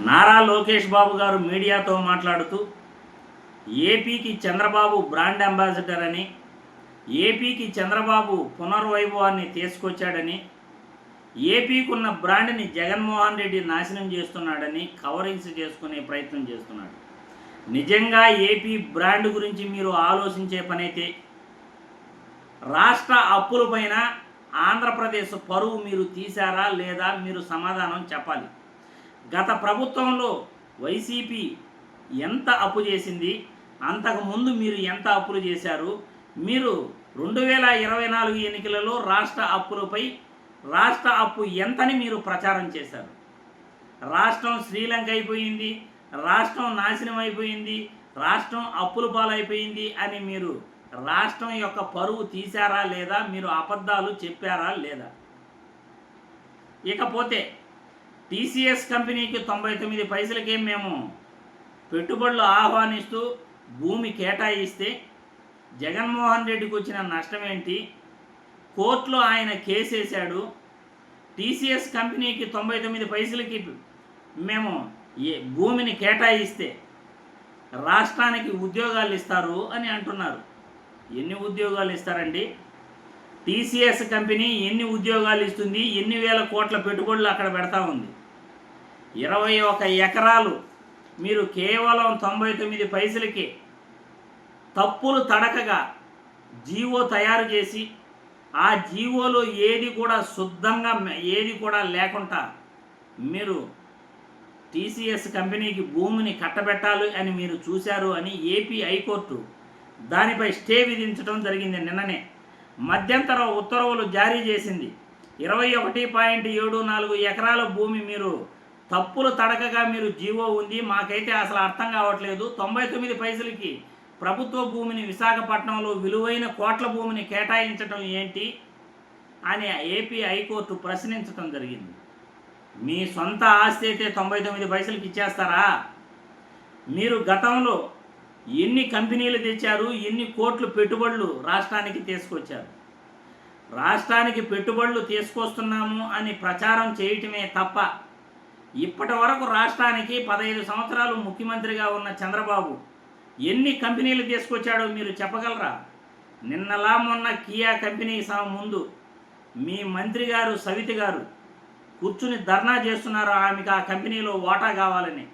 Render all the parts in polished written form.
నారా లోకేష్ బాబు గారు మీడియాతో మాట్లాడుతూ ఏపీకి చంద్రబాబు బ్రాండ్ అంబాసిడర్ అని, ఏపీకి చంద్రబాబు పునర్వైభవాన్ని తీసుకొచ్చాడని, ఏపీకున్న బ్రాండ్ని జగన్మోహన్ రెడ్డి నాశనం చేస్తున్నాడని కవరింగ్స్ చేసుకునే ప్రయత్నం చేస్తున్నాడు. నిజంగా ఏపీ బ్రాండ్ గురించి మీరు ఆలోచించే పనైతే రాష్ట్ర అప్పులపైన ఆంధ్రప్రదేశ్ పరువు మీరు తీశారా లేదా మీరు సమాధానం చెప్పాలి. గత ప్రభుత్వంలో వైసీపీ ఎంత అప్పు చేసింది, అంతకుముందు మీరు ఎంత అప్పులు చేశారు, మీరు 2024 ఎన్నికలలో రాష్ట్ర అప్పు ఎంతని మీరు ప్రచారం చేశారు. రాష్ట్రం శ్రీలంక అయిపోయింది, రాష్ట్రం నాశనం అయిపోయింది, రాష్ట్రం అప్పుల పాలైపోయింది అని మీరు రాష్ట్రం యొక్క పరువు తీశారా లేదా, మీరు అబద్ధాలు చెప్పారా లేదా. ఇకపోతే టీసీఎస్ కంపెనీకి 99 పైసలకే మేము పెట్టుబడులు ఆహ్వానిస్తూ భూమి కేటాయిస్తే జగన్మోహన్ రెడ్డికి వచ్చిన నష్టం ఏంటి? కోర్టులో ఆయన కేసేశాడు. టీసీఎస్ కంపెనీకి 99 పైసలకి మేము భూమిని కేటాయిస్తే రాష్ట్రానికి ఉద్యోగాలు ఇస్తారు అని అంటున్నారు. ఎన్ని ఉద్యోగాలు ఇస్తారండి? టీసీఎస్ కంపెనీ ఎన్ని ఉద్యోగాలు ఇస్తుంది? ఎన్ని వేల కోట్ల పెట్టుబడులు అక్కడ పెడతా ఉంది? 21 ఎకరాలు మీరు కేవలం 99 పైసలకి తప్పులు తడకగా జీవో తయారు చేసి, ఆ జీవోలో ఏది కూడా శుద్ధంగా ఏది కూడా లేకుండా మీరు టీసీఎస్ కంపెనీకి భూమిని కట్టబెట్టాలి అని మీరు చూశారు అని ఏపీ హైకోర్టు దానిపై స్టే విధించడం జరిగింది. నిన్ననే మధ్యంతర ఉత్తర్వులు జారీ చేసింది. 21.74 ఎకరాల భూమి మీరు తప్పులు తడకగా మీరు జీవో ఉంది, మాకైతే అసలు అర్థం కావట్లేదు, 99 పైసలకి ప్రభుత్వ భూమిని విశాఖపట్నంలో విలువైన కోట్ల భూమిని కేటాయించడం ఏంటి అని ఏపీ హైకోర్టు ప్రశ్నించడం జరిగింది. మీ సొంత ఆస్తి అయితే 99 పైసలకి ఇచ్చేస్తారా? మీరు గతంలో ఎన్ని కంపెనీలు తెచ్చారు, ఎన్ని కోట్లు పెట్టుబడులు రాష్ట్రానికి తీసుకొచ్చారు? రాష్ట్రానికి పెట్టుబడులు తీసుకొస్తున్నాము అని ప్రచారం చేయటమే తప్ప ఇప్పటి వరకు రాష్ట్రానికి 15 సంవత్సరాలు ముఖ్యమంత్రిగా ఉన్న చంద్రబాబు ఎన్ని కంపెనీలు తీసుకొచ్చాడో మీరు చెప్పగలరా? నిన్నలా మొన్న కియా కంపెనీ ముందు మీ మంత్రి గారు సవిత గారు కూర్చుని ధర్నా చేస్తున్నారు. ఆమెకు ఆ కంపెనీలో వాటా కావాలని,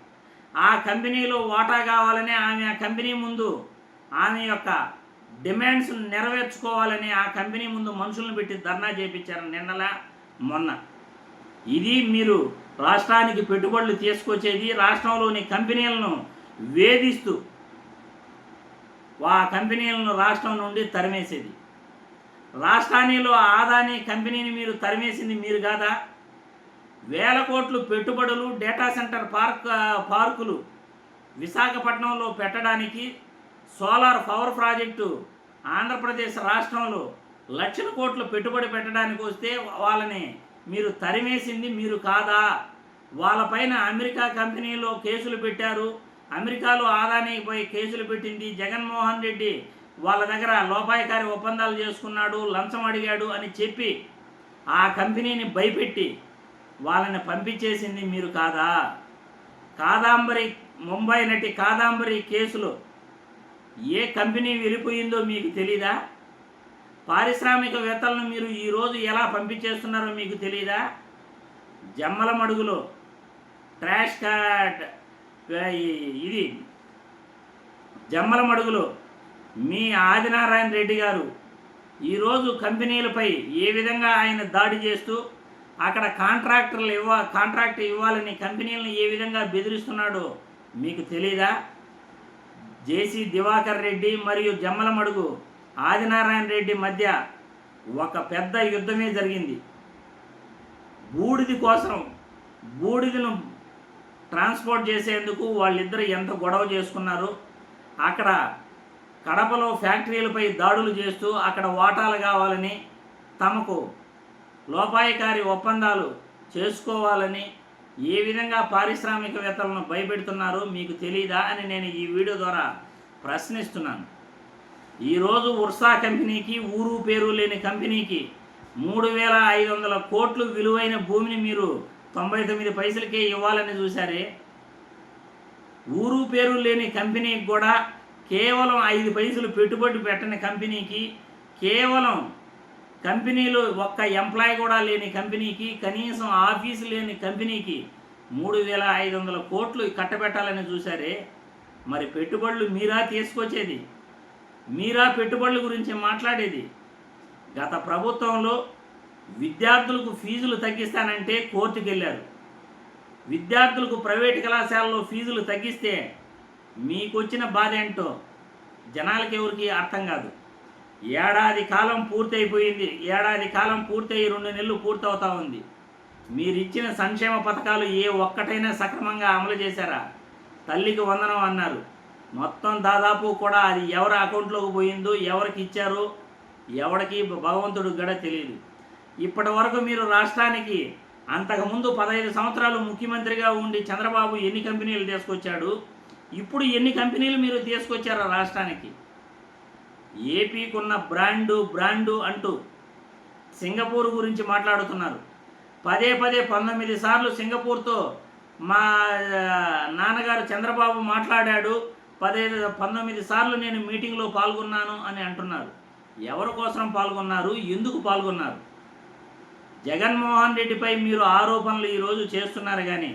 ఆ కంపెనీలో వాటా కావాలని ఆమె ఆ కంపెనీ ముందు ఆమె యొక్క డిమాండ్స్ నెరవేర్చుకోవాలని ఆ కంపెనీ ముందు మనుషులను పెట్టి ధర్నా చేయించారు నిన్నలా మొన్న. ఇది మీరు రాష్ట్రానికి పెట్టుబడులు తీసుకొచ్చేది, రాష్ట్రంలోని కంపెనీలను వేధిస్తూ ఆ కంపెనీలను రాష్ట్రం నుండి తరిమేసేది. రాజధానిలో ఆదాని కంపెనీని మీరు తరిమేసింది మీరు కాదా? వేల కోట్లు పెట్టుబడులు, డేటా సెంటర్ పార్కులు విశాఖపట్నంలో పెట్టడానికి, సోలార్ పవర్ ప్రాజెక్టు ఆంధ్రప్రదేశ్ రాష్ట్రంలో లక్షల కోట్లు పెట్టుబడి పెట్టడానికి వస్తే వాళ్ళని మీరు తరిమేసింది మీరు కాదా? వాళ్ళపైన అమెరికా కంపెనీలో కేసులు పెట్టారు, అమెరికాలో ఆదానిపై కేసులు పెట్టింది జగన్మోహన్ రెడ్డి. వాళ్ళ దగ్గర లోపాయకారి ఒప్పందాలు చేసుకున్నాడు, లంచం అడిగాడు అని చెప్పి ఆ కంపెనీని భయపెట్టి వాళ్ళని పంపించేసింది మీరు కాదా? ముంబై నటి కాదాంబరి కేసులో ఏ కంపెనీ వెళ్ళిపోయిందో మీకు తెలీదా? పారిశ్రామికవేత్తలను మీరు ఈరోజు ఎలా పంపించేస్తున్నారో మీకు తెలీదా? జమ్మలమడుగులో ట్రాష్ కార్ట్ ఇది జమ్మలమడుగులో మీ ఆదినారాయణ రెడ్డి గారు ఈరోజు కంపెనీలపై ఏ విధంగా ఆయన దాడి చేస్తూ అక్కడ కాంట్రాక్ట్ ఇవ్వాలని కంపెనీలను ఏ విధంగా బెదిరిస్తున్నాడో మీకు తెలీదా? జేసీ దివాకర్ రెడ్డి మరియు జమ్మలమడుగు ఆదినారాయణ రెడ్డి మధ్య ఒక పెద్ద యుద్ధమే జరిగింది. బూడిద కోసం, బూడిదను ట్రాన్స్పోర్ట్ చేసేందుకు వాళ్ళిద్దరు ఎంత గొడవ చేసుకున్నారు. అక్కడ కడపలో ఫ్యాక్టరీలపై దాడులు చేస్తూ అక్కడ వాటాలు కావాలని, తమకు లోపాయకారి ఒప్పందాలు చేసుకోవాలని ఏ విధంగా పారిశ్రామికవేత్తలను భయపెడుతున్నారో మీకు తెలీదా అని నేను ఈ వీడియో ద్వారా ప్రశ్నిస్తున్నాను. ఈరోజు ఉర్సా కంపెనీకి, ఊరు పేరు లేని కంపెనీకి 3,500 కోట్లు విలువైన భూమిని మీరు 99 పైసలకే ఇవ్వాలని చూశారే. ఊరు పేరు లేని కంపెనీకి కూడా కేవలం 5 పైసలు పెట్టుబడి పెట్టని కంపెనీకి, కేవలం కంపెనీలో ఒక్క ఎంప్లాయ్ కూడా లేని కంపెనీకి, కనీసం ఆఫీసు లేని కంపెనీకి 3,500 కోట్లు కట్టబెట్టాలని చూశారే. మరి పెట్టుబడులు మీరా తీసుకొచ్చేది? మీరా పెట్టుబడుల గురించి మాట్లాడేది? గత ప్రభుత్వంలో విద్యార్థులకు ఫీజులు తగ్గిస్తానంటే కోర్టుకు వెళ్ళారు. విద్యార్థులకు ప్రైవేటు కళాశాలలో ఫీజులు తగ్గిస్తే మీకు వచ్చిన బాధ ఏంటో జనాలకి ఎవరికి అర్థం కాదు. ఏడాది కాలం పూర్తయిపోయింది. ఏడాది కాలం పూర్తయి 2 నెలలు పూర్తవుతా ఉంది. మీరిచ్చిన సంక్షేమ పథకాలు ఏ ఒక్కటైనా సక్రమంగా అమలు చేశారా? తల్లికి వందనం అన్నారు. మొత్తం దాదాపు కూడా అది ఎవరి అకౌంట్లోకి పోయిందో, ఎవరికి ఇచ్చారో ఎవరికి భగవంతుడు గడ తెలియదు. ఇప్పటి వరకు మీరు రాష్ట్రానికి అంతకుముందు 15 సంవత్సరాలు ముఖ్యమంత్రిగా ఉండి చంద్రబాబు ఎన్ని కంపెనీలు తీసుకొచ్చాడు? ఇప్పుడు ఎన్ని కంపెనీలు మీరు తీసుకొచ్చారో రాష్ట్రానికి? ఏపీకున్న బ్రాండు అంటూ సింగపూర్ గురించి మాట్లాడుతున్నారు. పదే 19 సార్లు సింగపూర్తో మా నాన్నగారు చంద్రబాబు మాట్లాడాడు. 19 సార్లు నేను మీటింగ్లో పాల్గొన్నాను అని అంటున్నారు. ఎవరి కోసం పాల్గొన్నారు? ఎందుకు పాల్గొన్నారు? జగన్మోహన్ రెడ్డిపై మీరు ఆరోపణలు ఈరోజు చేస్తున్నారు, కానీ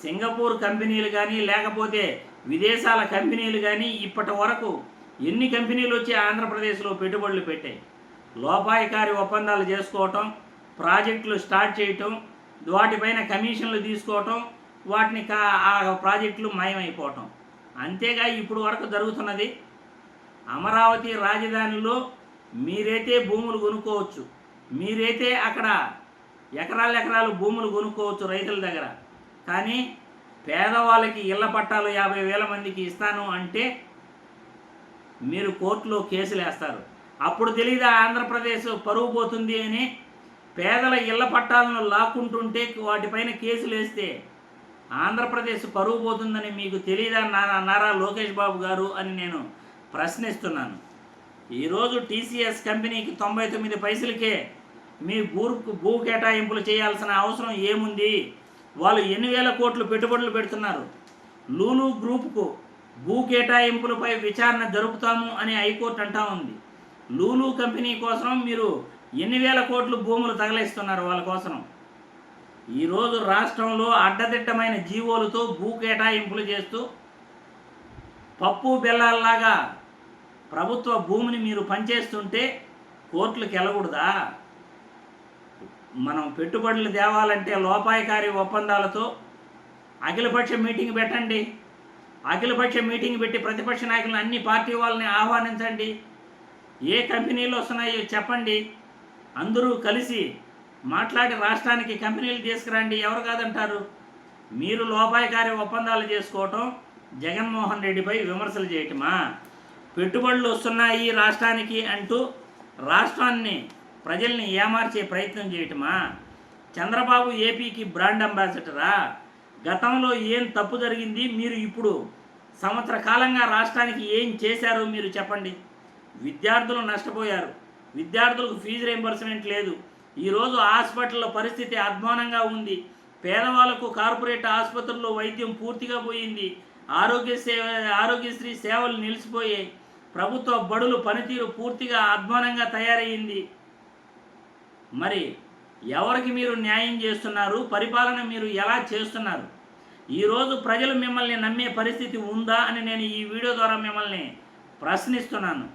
సింగపూర్ కంపెనీలు కానీ లేకపోతే విదేశాల కంపెనీలు కానీ ఇప్పటి వరకు ఎన్ని కంపెనీలు వచ్చి ఆంధ్రప్రదేశ్లో పెట్టుబడులు పెట్టాయి? లోపాయికారి ఒప్పందాలు చేసుకోవటం, ప్రాజెక్టులు స్టార్ట్ చేయటం, వాటిపైన కమిషన్లు తీసుకోవటం, వాటిని ఆ ప్రాజెక్టులు మాయమైపోవటం, అంతేగా ఇప్పుడు వరకు జరుగుతున్నది. అమరావతి రాజధానిలో మీరైతే భూములు కొనుక్కోవచ్చు, మీరైతే అక్కడ ఎకరాలు భూములు కొనుక్కోవచ్చు రైతుల దగ్గర, కానీ పేదవాళ్ళకి ఇళ్ల పట్టాలు 50,000 మందికి ఇస్తాను అంటే మీరు కోర్టులో కేసులు వేస్తారు. అప్పుడు తెలీదా ఆంధ్రప్రదేశ్ పరువు పోతుంది అని? పేదల ఇళ్ల పట్టాలను లాక్కుంటుంటే వాటిపైన కేసులు వేస్తే ఆంధ్రప్రదేశ్ పరువు పోతుందని మీకు తెలీదా నారా లోకేష్ బాబు గారు అని నేను ప్రశ్నిస్తున్నాను. ఈరోజు టీసీఎస్ కంపెనీకి 99 పైసలకే మీ భూ కేటాయింపులు చేయాల్సిన అవసరం ఏముంది? వాళ్ళు ఎన్ని వేల కోట్లు పెట్టుబడులు పెడుతున్నారు. లూలు గ్రూప్కు భూ కేటాయింపులపై విచారణ జరుపుతాము అని హైకోర్టు అంటా ఉంది. లూలు కంపెనీ కోసం మీరు ఎన్ని వేల కోట్లు భూములు తగలేస్తున్నారు వాళ్ళ కోసం. ఈరోజు రాష్ట్రంలో అడ్డదిట్టమైన జీవోలతో భూ కేటాయింపులు చేస్తూ పప్పు బెల్లాల్లాగా ప్రభుత్వ భూమిని మీరు పనిచేస్తుంటే కోర్టులకు వెళ్ళకూడదా? మనం పెట్టుబడులు తేవాలంటే లోపాయికారి ఒప్పందాలతో అఖిలపక్ష మీటింగ్ పెట్టండి. అఖిలపక్ష మీటింగ్ పెట్టి ప్రతిపక్ష నాయకులను అన్ని పార్టీ వాళ్ళని ఆహ్వానించండి. ఏ కంపెనీలు వస్తున్నాయో చెప్పండి. అందరూ కలిసి మాట్లాడి రాష్ట్రానికి కంపెనీలు తీసుకురండి. ఎవరు కాదంటారు? మీరు లోపాయికారి ఒప్పందాలు చేసుకోవటం, జగన్మోహన్ రెడ్డిపై విమర్శలు చేయటమా? పెట్టుబడులు వస్తున్నాయి రాష్ట్రానికి అంటూ రాష్ట్రాన్ని ప్రజల్ని ఏమార్చే ప్రయత్నం చేయటమా? చంద్రబాబు ఏపీకి బ్రాండ్ అంబాసిడరా? గతంలో ఏం తప్పు జరిగింది? మీరు ఇప్పుడు సంవత్సర కాలంగా రాష్ట్రానికి ఏం చేశారో మీరు చెప్పండి. విద్యార్థులు నష్టపోయారు. విద్యార్థులకు ఫీజు రీయింబర్స్మెంట్ లేదు. ఈరోజు హాస్పిటల్లో పరిస్థితి అధ్వానంగా ఉంది. పేదవాళ్లకు కార్పొరేట్ ఆసుపత్రుల్లో వైద్యం పూర్తిగా పోయింది. ఆరోగ్యశ్రీ సేవలు నిలిచిపోయాయి. ప్రభుత్వ బడులు పనితీరు పూర్తిగా అధ్వానంగా తయారయ్యింది. మరి ఎవరికి మీరు న్యాయం చేస్తున్నారు? పరిపాలన మీరు ఎలా చేస్తున్నారు? ఈరోజు ప్రజలు మిమ్మల్ని నమ్మే పరిస్థితి ఉందా అని నేను ఈ వీడియో ద్వారా మిమ్మల్ని ప్రశ్నిస్తున్నాను.